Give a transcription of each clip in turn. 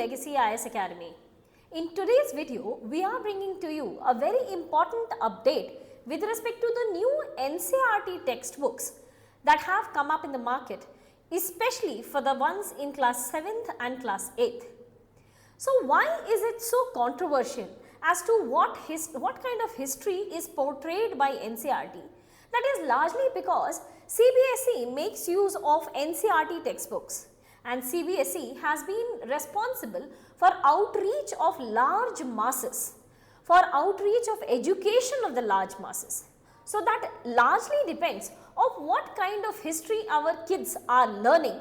Legacy IAS Academy. In today's video, we are bringing to you a very important update with respect to the new NCERT textbooks that have come up in the market, especially for the ones in class 7th and class 8th. So why is it so controversial as to what kind of history is portrayed by NCERT? That is largely because CBSE makes use of NCERT textbooks, and CBSE has been responsible for outreach of large masses, for outreach of education of the large masses. So that largely depends on what kind of history our kids are learning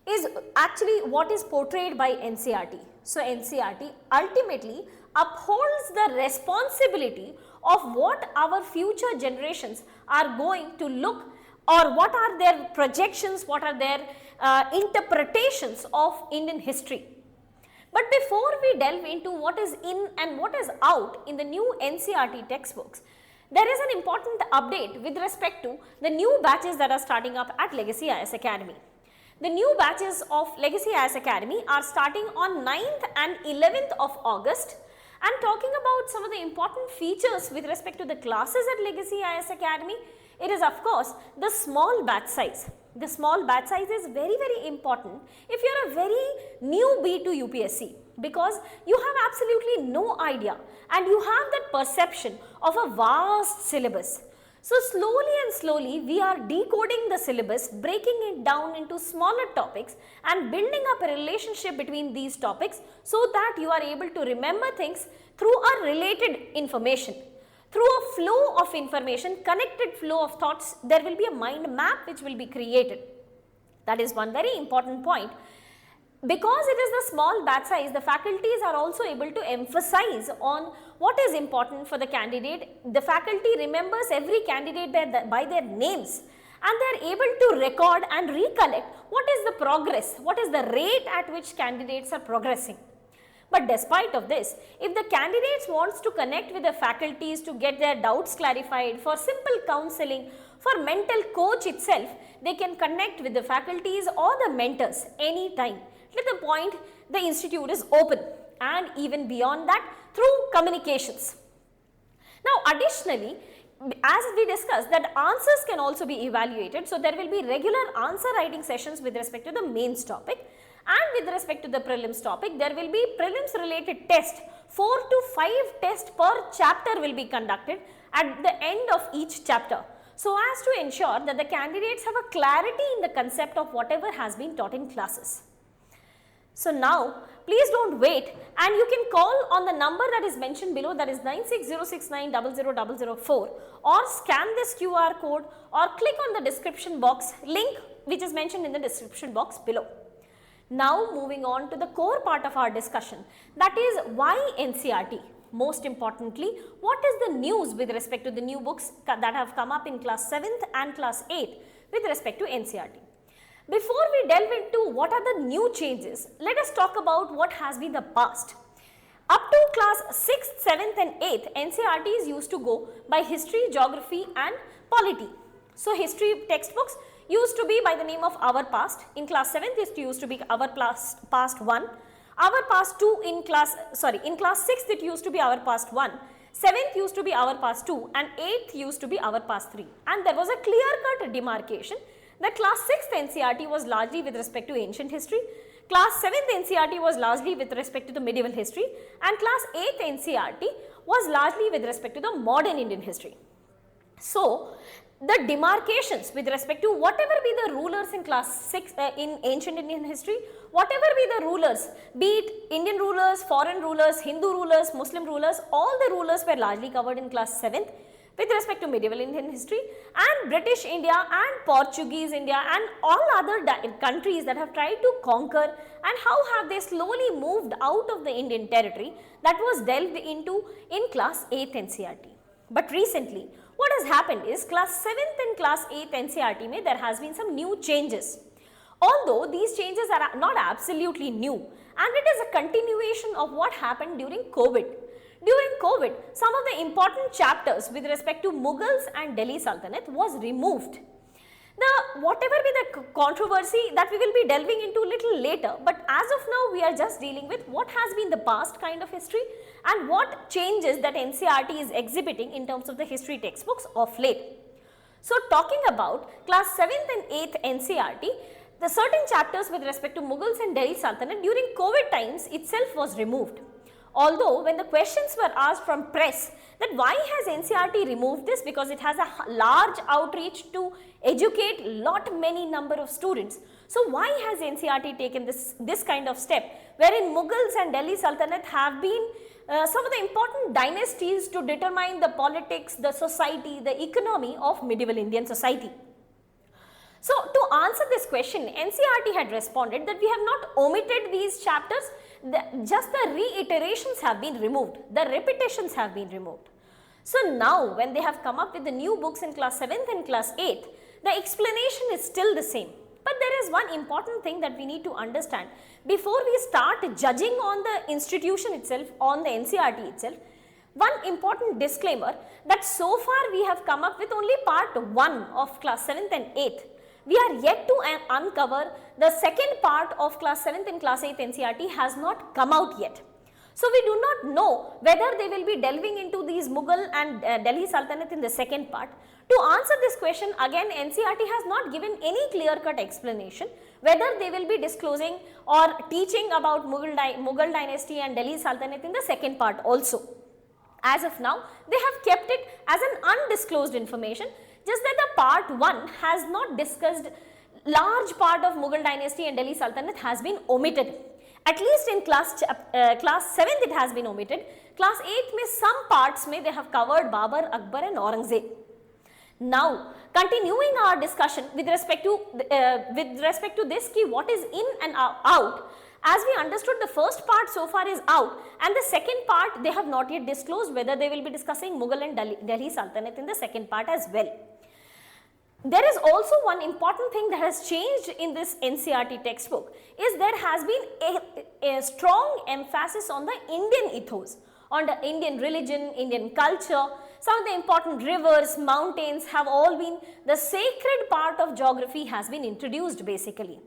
is actually what is portrayed by NCERT. So NCERT ultimately upholds the responsibility of what our future generations are going to look, or what are their projections, what are their interpretations of Indian history. But before we delve into what is in and what is out in the new NCERT textbooks, there is an important update with respect to the new batches that are starting up at Legacy IAS Academy. The new batches of Legacy IAS Academy are starting on 9th and 11th of August. And talking about some of the important features with respect to the classes at Legacy IAS Academy, it is of course the small batch size. The small batch size is very important if you are a very newbie to UPSC, because you have absolutely no idea and you have that perception of a vast syllabus. So slowly we are decoding the syllabus, breaking it down into smaller topics and building up a relationship between these topics so that you are able to remember things through a related information. Through a flow of information, connected flow of thoughts, there will be a mind map which will be created. That is one very important point. Because it is the small batch size, the faculties are also able to emphasize on what is important for the candidate. The faculty remembers every candidate by their names, and they are able to record and recollect what is the progress, what is the rate at which candidates are progressing. But despite of this, if the candidates wants to connect with the faculties to get their doubts clarified, for simple counseling, for mental coach itself, they can connect with the faculties or the mentors anytime. At the point the institute is open, and even beyond that through communications. Now additionally, as we discussed, that answers can also be evaluated. So there will be regular answer writing sessions with respect to the mains topic, and with respect to the prelims topic, there will be prelims related test. 4 to 5 tests per chapter will be conducted at the end of each chapter, so as to ensure that the candidates have a clarity in the concept of whatever has been taught in classes. So now, please don't wait, and you can call on the number that is mentioned below, that is 9606900004, or scan this QR code or click on the description box link which is mentioned in the description box below. Now moving on to the core part of our discussion, that is why NCERT. Most importantly, what is the news with respect to the new books that have come up in class 7th and class 8th with respect to NCERT. Before we delve into what are the new changes, let us talk about what has been the past. Up to class 6th, 7th and 8th, NCERTs used to go by history, geography and polity. So history textbooks used to be by the name of Our Past. In class 7th it used to be Our Past 1. Our Past 2 in class 6th it used to be Our Past 1. 7th used to be Our Past 2 and 8th used to be Our Past 3. And there was a clear-cut demarcation. The class 6th NCERT was largely with respect to ancient history, class 7th NCERT was largely with respect to the medieval history, and class 8th NCERT was largely with respect to the modern Indian history. So the demarcations with respect to whatever be the rulers in class 6 in ancient Indian history, whatever be the rulers, be it Indian rulers, foreign rulers, Hindu rulers, Muslim rulers, all the rulers were largely covered in class 7th. With respect to medieval Indian history, and British India and Portuguese India and all other countries that have tried to conquer, and how have they slowly moved out of the Indian territory, that was delved into in class 8th NCERT. But recently, what has happened is class 7th and class 8th NCERT there has been some new changes. Although these changes are not absolutely new, and it is a continuation of what happened during COVID. During COVID, some of the important chapters with respect to Mughals and Delhi Sultanate was removed. Whatever be the controversy, that we will be delving into little later, but as of now we are just dealing with what has been the past kind of history and what changes that NCERT is exhibiting in terms of the history textbooks of late. So talking about class 7th and 8th NCERT, the certain chapters with respect to Mughals and Delhi Sultanate during COVID times itself was removed. Although when the questions were asked from press that why has NCERT removed this, because it has a large outreach to educate many number of students. So why has NCERT taken this kind of step, wherein Mughals and Delhi Sultanate have been some of the important dynasties to determine the politics, the society, the economy of medieval Indian society. So to answer this question, NCERT had responded that we have not omitted these chapters, just the reiterations have been removed, the repetitions have been removed. So now when they have come up with the new books in class 7th and class 8th, the explanation is still the same. But there is one important thing that we need to understand before we start judging on the institution itself, on the NCERT itself. One important disclaimer that so far we have come up with only part 1 of class 7th and 8th. We are yet to uncover the second part of class 7th and class 8th NCERT has not come out yet. So we do not know whether they will be delving into these Mughal and Delhi Sultanate in the second part. To answer this question, again NCERT has not given any clear-cut explanation whether they will be disclosing or teaching about Mughal dynasty and Delhi Sultanate in the second part also. As of now, they have kept it as an undisclosed information, just that the part 1 has not discussed large part of Mughal dynasty and Delhi Sultanate has been omitted. At least in class 7th it has been omitted. Class 8th may some parts may they have covered Babur, Akbar and Aurangzeb. Now continuing our discussion with respect to this key, what is in and out. As we understood, the first part so far is out and the second part they have not yet disclosed whether they will be discussing Mughal and Delhi Sultanate in the second part as well. There is also one important thing that has changed in this NCERT textbook is there has been a strong emphasis on the Indian ethos, on the Indian religion, Indian culture. Some of the important rivers, mountains have all been, the sacred part of geography has been introduced basically.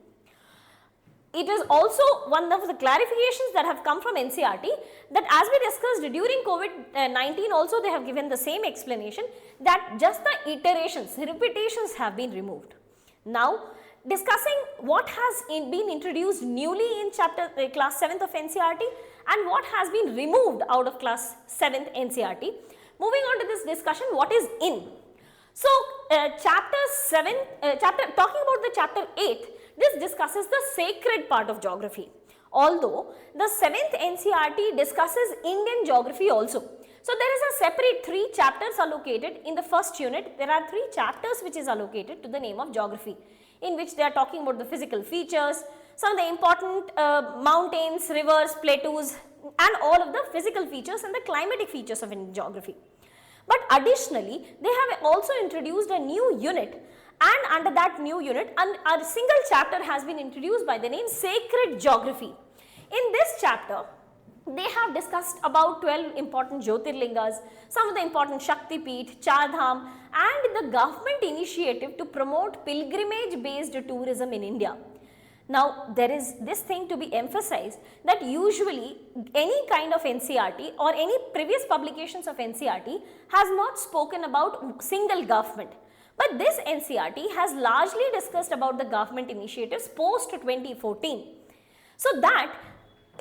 It is also one of the clarifications that have come from NCERT that as we discussed during COVID-19 also they have given the same explanation that just the iterations, repetitions have been removed. Now discussing what has been introduced newly in class 7th of NCERT and what has been removed out of class 7th NCERT. Moving on to this discussion, what is in? So talking about the chapter 8, this discusses the sacred part of geography, although the 7th NCERT discusses Indian geography also. So there is a separate 3 chapters allocated in the first unit. There are 3 chapters which is allocated to the name of geography, in which they are talking about the physical features, some of the important mountains, rivers, plateaus and all of the physical features and the climatic features of Indian geography. But additionally, they have also introduced a new unit, and under that new unit a single chapter has been introduced by the name Sacred Geography. In this chapter, they have discussed about 12 important Jyotirlingas, some of the important Shakti Peeth, Char Dham and the government initiative to promote pilgrimage based tourism in India. Now there is this thing to be emphasized that usually any kind of NCERT or any previous publications of NCERT has not spoken about single government. But this NCERT has largely discussed about the government initiatives post 2014. So that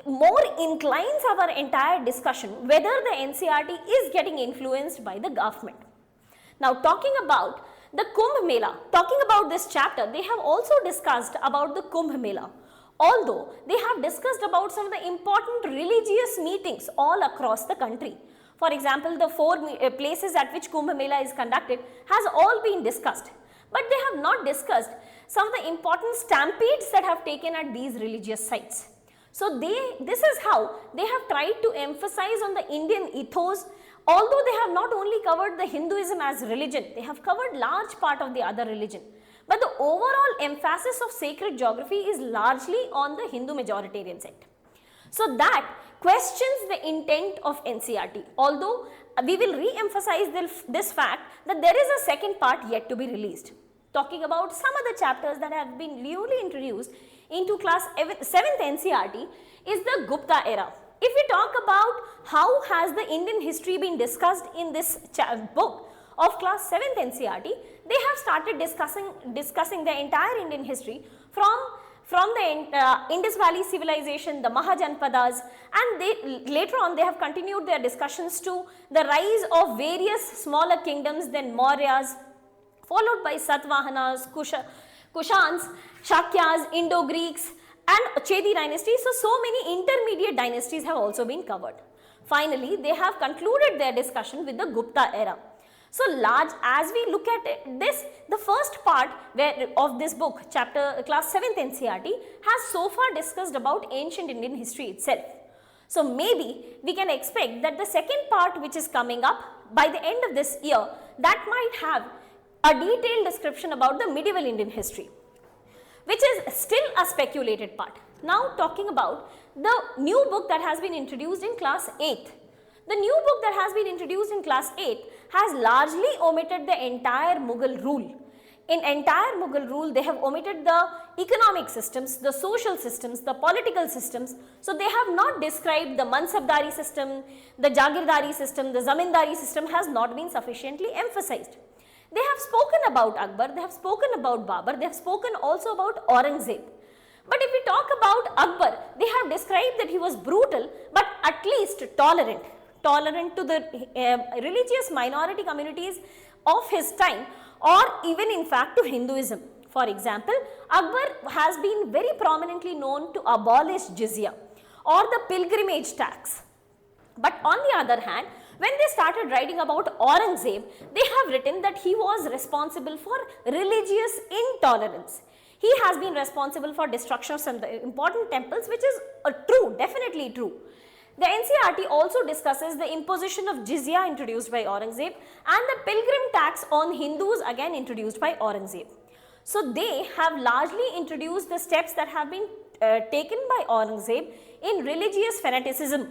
more inclines our entire discussion whether the NCERT is getting influenced by the government. Now talking about the Kumbh Mela, talking about this chapter, they have also discussed about the Kumbh Mela. Although they have discussed about some of the important religious meetings all across the country. For example, the 4 places at which Kumbh Mela is conducted has all been discussed. But they have not discussed some of the important stampedes that have taken at these religious sites. So this is how they have tried to emphasize on the Indian ethos. Although they have not only covered the Hinduism as religion, they have covered large part of the other religion. But the overall emphasis of sacred geography is largely on the Hindu majoritarian sect. So that questions the intent of NCERT, although we will re-emphasize this fact that there is a second part yet to be released. talking about some other chapters that have been newly introduced into class 7th NCERT is the Gupta era. If we talk about how has the Indian history been discussed in this book of class 7th NCERT, they have started discussing the entire Indian history from the Indus Valley civilization, the Mahajanpadas, and later on they have continued their discussions to the rise of various smaller kingdoms, then Mauryas, followed by Satavahanas, Kushans, Shakyas, Indo-Greeks and Chedi dynasty. So many intermediate dynasties have also been covered. Finally, they have concluded their discussion with the Gupta era. So as we look at this, the first part of this book, class 7th NCERT, has so far discussed about ancient Indian history itself. So maybe we can expect that the second part, which is coming up by the end of this year, that might have a detailed description about the medieval Indian history, which is still a speculated part. Now talking about the new book that has been introduced in class 8th. The new book that has been introduced in class 8 has largely omitted the entire Mughal rule. In entire Mughal rule, they have omitted the economic systems, the social systems, the political systems. So they have not described the Mansabdari system, the Jagirdari system, the Zamindari system has not been sufficiently emphasized. They have spoken about Akbar, they have spoken about Babur, they have spoken also about Aurangzeb. But if we talk about Akbar, they have described that he was brutal but at least tolerant to the religious minority communities of his time, or even in fact to Hinduism. For example, Akbar has been very prominently known to abolish jizya or the pilgrimage tax. But on the other hand, when they started writing about Aurangzeb, they have written that he was responsible for religious intolerance. He has been responsible for destruction of some important temples, which is true, definitely true. The NCERT also discusses the imposition of jizya introduced by Aurangzeb and the pilgrim tax on Hindus again introduced by Aurangzeb. So they have largely introduced the steps that have been taken by Aurangzeb in religious fanaticism,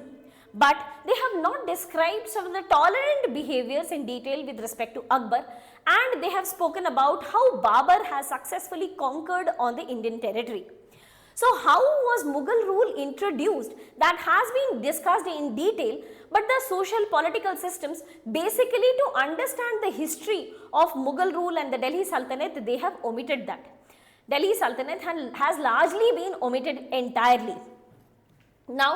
but they have not described some of the tolerant behaviors in detail with respect to Akbar, and they have spoken about how Babur has successfully conquered on the Indian territory. So how was Mughal rule introduced? That has been discussed in detail, but the social political systems, basically to understand the history of Mughal rule and the Delhi Sultanate, they have omitted that. Delhi Sultanate has largely been omitted entirely. Now,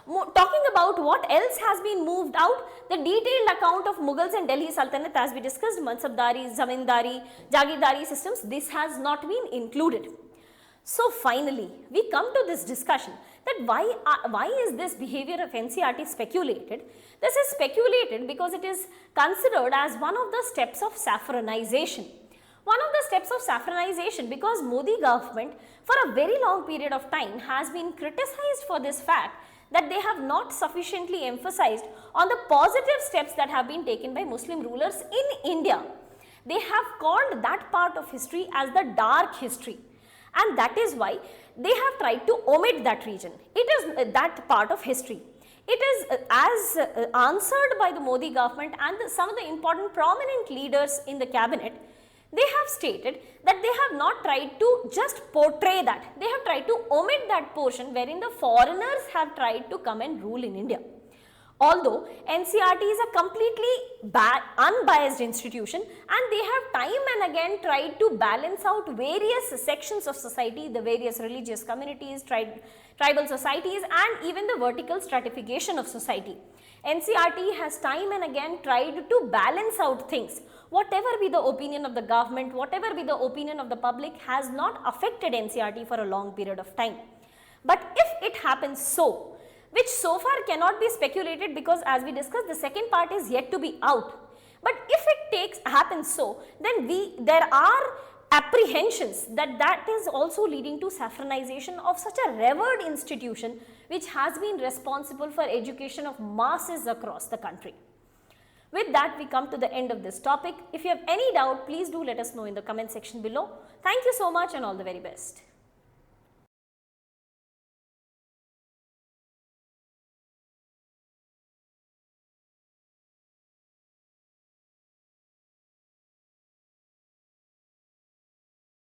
talking about what else has been moved out, the detailed account of Mughals and Delhi Sultanate, as we discussed, Mansabdari, Zamindari, Jagirdari systems, this has not been included. So finally, we come to this discussion that why is this behavior of NCERT speculated? This is speculated because it is considered as one of the steps of saffronization. One of the steps of saffronization, because Modi government for a very long period of time has been criticized for this fact that they have not sufficiently emphasized on the positive steps that have been taken by Muslim rulers in India. They have called that part of history as the dark history. And that is why they have tried to omit that region. It is that part of history. It is as answered by the Modi government and some of the important prominent leaders in the cabinet. They have stated that they have not tried to just portray that. They have tried to omit that portion wherein the foreigners have tried to come and rule in India. Although NCERT is a completely unbiased institution, and they have time and again tried to balance out various sections of society, the various religious communities, tribal societies, and even the vertical stratification of society. NCERT has time and again tried to balance out things. Whatever be the opinion of the government, whatever be the opinion of the public, has not affected NCERT for a long period of time. But if it happens so, which so far cannot be speculated because as we discussed, the second part is yet to be out. But if it happens so, then there are apprehensions that that is also leading to saffronization of such a revered institution which has been responsible for education of masses across the country. With that, we come to the end of this topic. If you have any doubt, please do let us know in the comment section below. Thank you so much and all the very best.